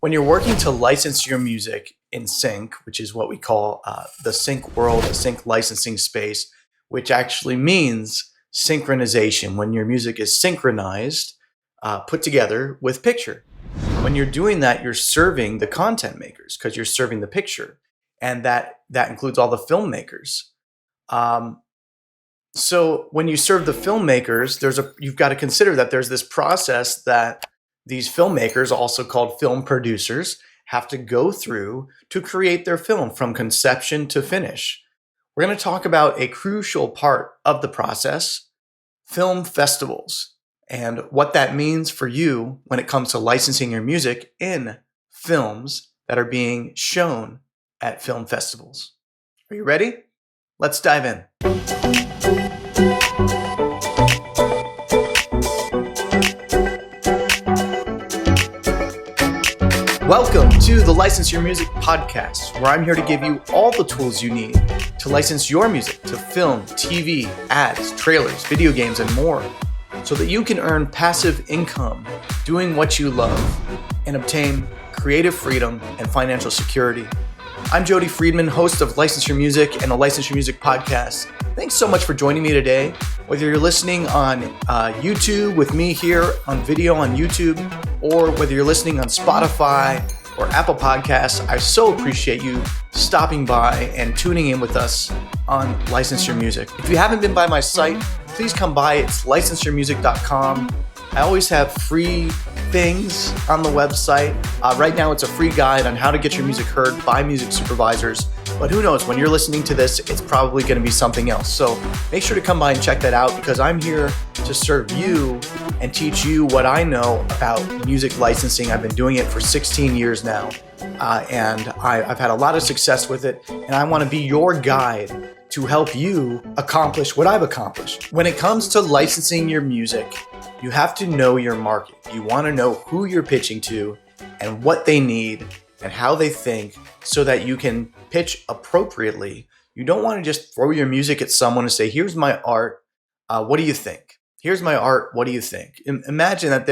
When you're working to license your music in sync, which is what we call the sync world, the sync licensing space, which actually means synchronization, when your music is synchronized, put together with picture. When you're doing that, you're serving the content makers because you're serving the picture, and that includes all the filmmakers. So when you serve the filmmakers, you've got to consider that there's this process that these filmmakers, also called film producers, have to go through to create their film from conception to finish. We're going to talk about a crucial part of the process, film festivals, and what that means for you when it comes to licensing your music in films that are being shown at film festivals. Are you ready? Let's dive in. Welcome to the License Your Music podcast, where I'm here to give you all the tools you need to license your music to film, TV, ads, trailers, video games, and more, so that you can earn passive income doing what you love and obtain creative freedom and financial security. I'm Jody Friedman, host of License Your Music and the License Your Music podcast. Thanks so much for joining me today. Whether you're listening on YouTube with me here on video on YouTube, or whether you're listening on Spotify or Apple Podcasts, I so appreciate you stopping by and tuning in with us on License Your Music. If you haven't been by my site, please come by. It's licenseyourmusic.com. I always have free things on the website. Right now, it's a free guide on how to get your music heard by music supervisors. But who knows, when you're listening to this, it's probably going to be something else. So make sure to come by and check that out, because I'm here to serve you and teach you what I know about music licensing. I've been doing it for 16 years now, and I've had a lot of success with it. And I want to be your guide to help you accomplish what I've accomplished. When it comes to licensing your music, you have to know your market. You want to know who you're pitching to and what they need and how they think, so that you can pitch appropriately. You don't want to just throw your music at someone and say, here's my art, what do you think? Here's my art, what do you think? Imagine that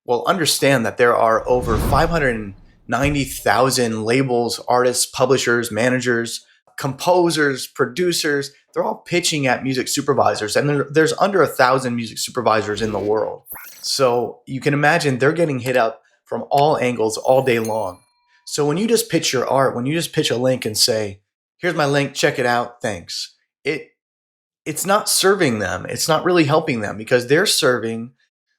understand that there are over 590,000 labels, artists, publishers, managers, composers, producers. They're all pitching at music supervisors, and there's under 1,000 music supervisors in the world. So you can imagine they're getting hit up from all angles all day long. So when you just pitch your art, when you just pitch a link and say, here's my link, check it out, thanks, it's not serving them. It's not really helping them, because they're serving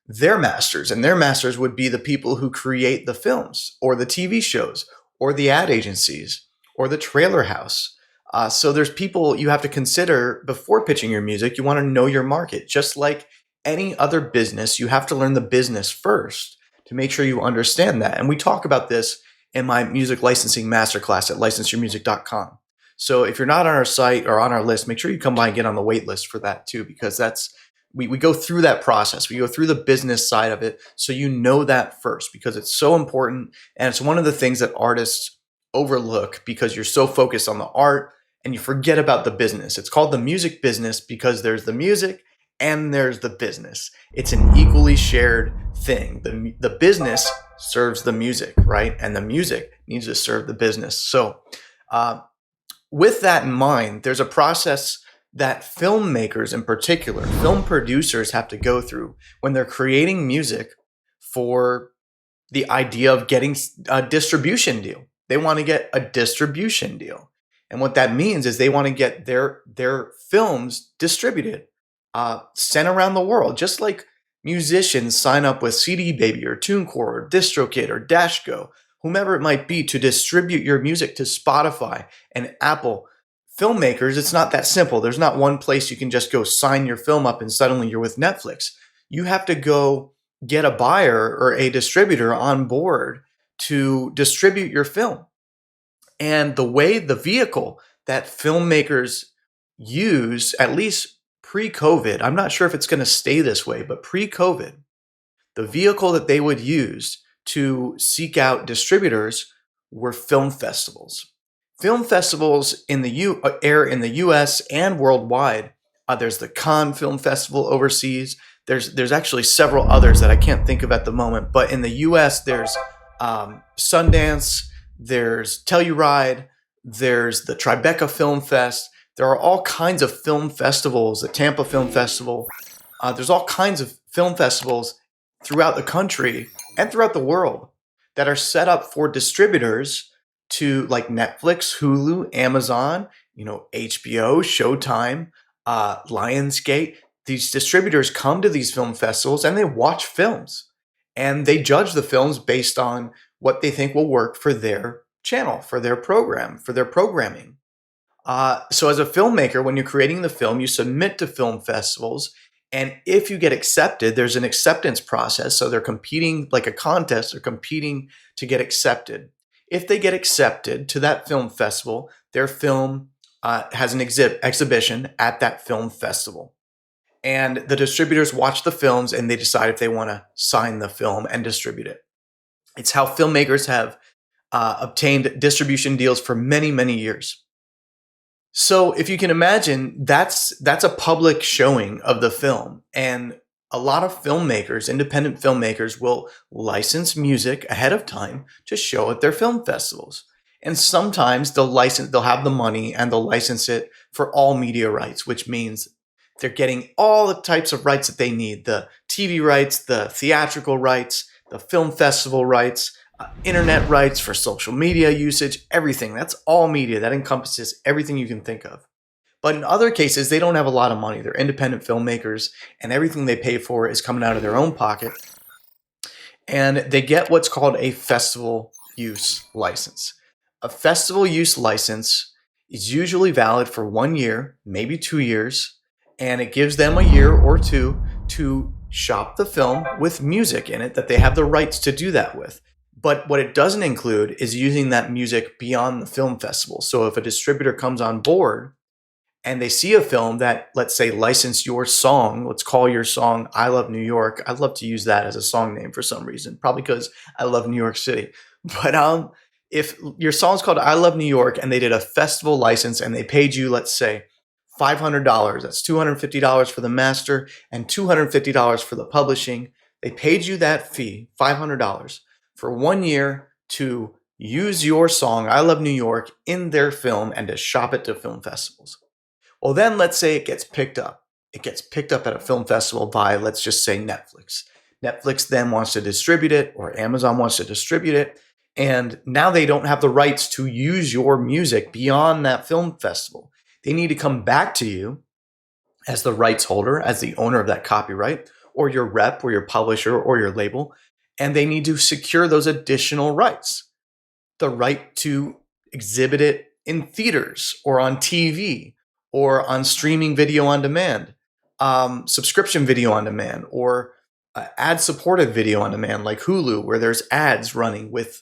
their masters, and their masters would be the people who create the films or the TV shows or the ad agencies or the trailer house. So there's people you have to consider before pitching your music. You want to know your market. Just like any other business, you have to learn the business first to make sure you understand that. And we talk about this in my music licensing masterclass at licenseyourmusic.com. So if you're not on our site or on our list, make sure you come by and get on the wait list for that too, because we go through that process. We go through the business side of it, so you know that first, because it's so important. And it's one of the things that artists overlook, because you're so focused on the art and you forget about the business. It's called the music business because there's the music and there's the business. It's an equally shared thing. The business serves the music, right? And the music needs to serve the business. So with that in mind, there's a process that filmmakers in particular, film producers, have to go through when they're creating music for the idea of getting a distribution deal. They want to get a distribution deal. And what that means is they want to get their films distributed, sent around the world, just like musicians sign up with CD Baby or TuneCore or DistroKid or Dashgo, whomever it might be, to distribute your music to Spotify and Apple. Filmmakers, it's not that simple. There's not one place you can just go sign your film up and suddenly you're with Netflix. You have to go get a buyer or a distributor on board to distribute your film. And the vehicle that filmmakers use, at least pre-COVID, I'm not sure if it's going to stay this way, but pre-COVID, the vehicle that they would use to seek out distributors were film festivals. Film festivals in the U.S. and worldwide. There's the Cannes Film Festival overseas. There's actually several others that I can't think of at the moment. But in the U.S., there's Sundance, there's Telluride, there's the Tribeca Film Fest. There are all kinds of film festivals, the Tampa Film Festival. There's all kinds of film festivals throughout the country and throughout the world that are set up for distributors to like Netflix, Hulu, Amazon, HBO, Showtime, Lionsgate. These distributors come to these film festivals and they watch films and they judge the films based on what they think will work for their channel, for their program, for their programming. So as a filmmaker, when you're creating the film, you submit to film festivals. And if you get accepted, there's an acceptance process. So they're competing like a contest. They're competing to get accepted. If they get accepted to that film festival, their film has an exhibition at that film festival. And the distributors watch the films and they decide if they want to sign the film and distribute it. It's how filmmakers have obtained distribution deals for many, many years. So if you can imagine, that's a public showing of the film. And a lot of filmmakers, independent filmmakers, will license music ahead of time to show at their film festivals. And sometimes they'll have the money and they'll license it for all media rights, which means they're getting all the types of rights that they need: the TV rights, the theatrical rights, the film festival rights, internet rights for social media usage, everything. That's all media. That encompasses everything you can think of. But in other cases, they don't have a lot of money. They're independent filmmakers and everything they pay for is coming out of their own pocket. And they get what's called a festival use license. A festival use license is usually valid for 1 year, maybe 2 years, and it gives them a year or two to shop the film with music in it that they have the rights to do that with. But what it doesn't include is using that music beyond the film festival. So if a distributor comes on board and they see a film that, let's say, licensed your song, let's call your song I Love New York. I'd love to use that as a song name for some reason, probably because I love New York City. But if your song's called I Love New York and they did a festival license and they paid you, let's say, $500, that's $250 for the master and $250 for the publishing. They paid you that fee, $500, for 1 year to use your song, I Love New York, in their film and to shop it to film festivals. Well, then let's say it gets picked up. It gets picked up at a film festival by, let's just say, Netflix. Netflix then wants to distribute it, or Amazon wants to distribute it. And now they don't have the rights to use your music beyond that film festival. They need to come back to you as the rights holder, as the owner of that copyright, or your rep, or your publisher, or your label, and they need to secure those additional rights. The right to exhibit it in theaters, or on TV, or on streaming video on demand, subscription video on demand, or ad-supported video on demand like Hulu, where there's ads running with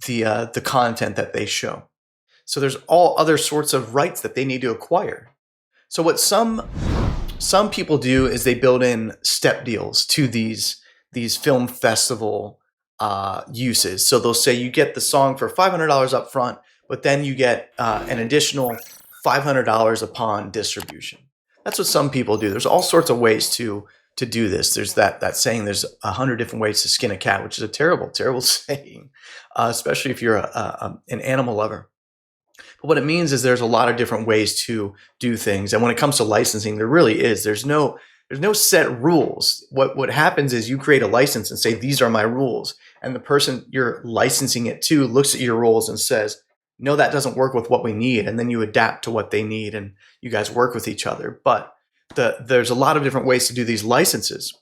the content that they show. So there's all other sorts of rights that they need to acquire. So what some people do is they build in step deals to these film festival uses. So they'll say you get the song for $500 up front, but then you get an additional $500 upon distribution. That's what some people do. There's all sorts of ways to do this. There's that saying, there's 100 different ways to skin a cat, which is a terrible, terrible saying, especially if you're an animal lover. But what it means is there's a lot of different ways to do things. And when it comes to licensing, there really is. There's no set rules. What happens is you create a license and say, these are my rules. And the person you're licensing it to looks at your rules and says, no, that doesn't work with what we need. And then you adapt to what they need and you guys work with each other. But there's a lot of different ways to do these licenses.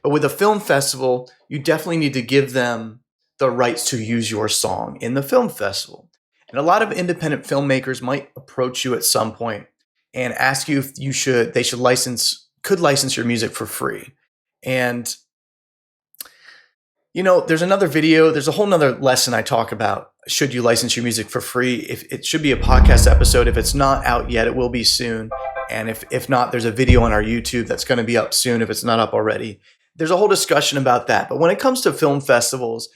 But with a film festival, you definitely need to give them the rights to use your song in the film festival. And a lot of independent filmmakers might approach you at some point and ask you if they could license your music for free. And there's another video, there's a whole nother lesson I talk about, should you license your music for free? If it should be a podcast episode. If it's not out yet, it will be soon. And if not, there's a video on our YouTube that's going to be up soon if it's not up already. There's a whole discussion about that. But when it comes to film festivals,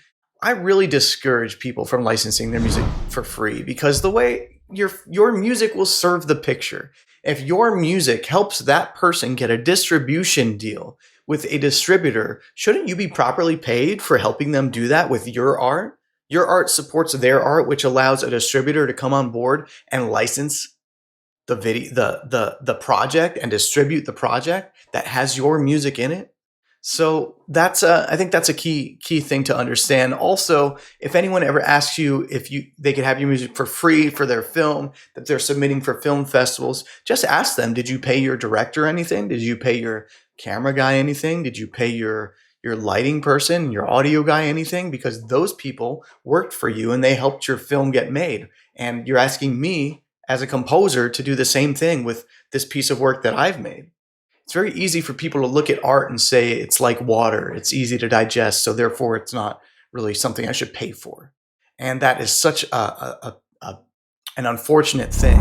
I really discourage people from licensing their music for free, because the way your music will serve the picture. If your music helps that person get a distribution deal with a distributor, shouldn't you be properly paid for helping them do that with your art? Your art supports their art, which allows a distributor to come on board and license the video, the project, and distribute the project that has your music in it. So I think that's a key thing to understand. Also, if anyone ever asks you if they could have your music for free for their film that they're submitting for film festivals, just ask them, did you pay your director anything? Did you pay your camera guy anything? Did you pay your lighting person, your audio guy anything? Because those people worked for you and they helped your film get made. And you're asking me as a composer to do the same thing with this piece of work that I've made. It's very easy for people to look at art and say it's like water. It's easy to digest, so therefore it's not really something I should pay for. And that is such an unfortunate thing.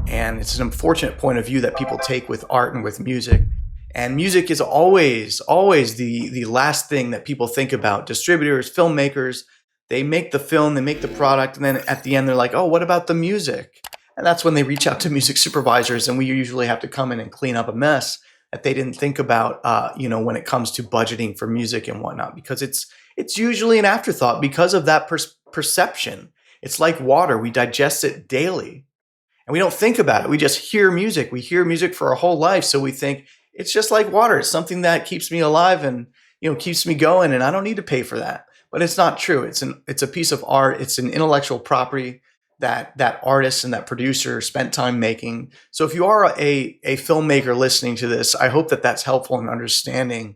And it's an unfortunate point of view that people take with art and with music. And music is always the last thing that people think about. Distributors, filmmakers, they make the film, they make the product, and then at the end they're like, oh, what about the music? And that's when they reach out to music supervisors, and we usually have to come in and clean up a mess that they didn't think about, when it comes to budgeting for music and whatnot, because it's usually an afterthought because of that perception. It's like water. We digest it daily and we don't think about it. We just hear music. We hear music for our whole life. So we think it's just like water. It's something that keeps me alive and, keeps me going, and I don't need to pay for that. But it's not true. It's a piece of art. It's an intellectual property that artist and that producer spent time making. So if you are a filmmaker listening to this, I hope that that's helpful in understanding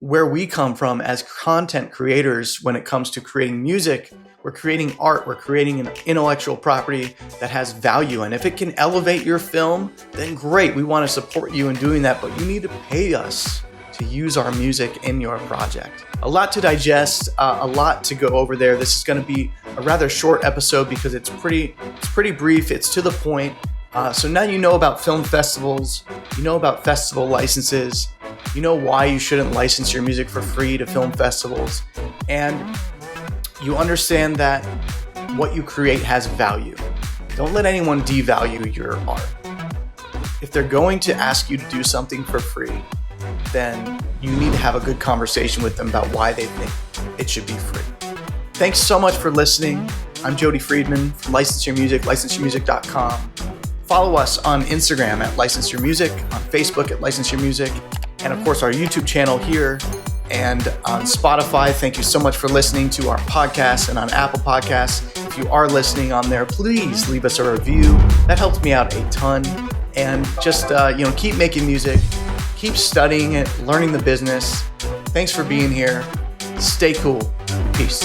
where we come from as content creators when it comes to creating music. We're creating art. We're creating an intellectual property that has value. And if it can elevate your film, then great. We want to support you in doing that, but you need to pay us to use our music in your project. A lot to digest, a lot to go over there. This is going to be a rather short episode because it's pretty brief. It's to the point. So now you know about film festivals, you know about festival licenses, you know why you shouldn't license your music for free to film festivals, and you understand that what you create has value. Don't let anyone devalue your art. If they're going to ask you to do something for free, then you need to have a good conversation with them about why they think it should be free. Thanks so much for listening. I'm Jody Friedman from License Your Music, licenseyourmusic.com. Follow us on Instagram at License Your Music, on Facebook at License Your Music, and of course our YouTube channel here and on Spotify. Thank you so much for listening to our podcast, and on Apple Podcasts. If you are listening on there, please leave us a review. That helps me out a ton. And just keep making music. Keep studying it, learning the business. Thanks for being here. Stay cool. Peace.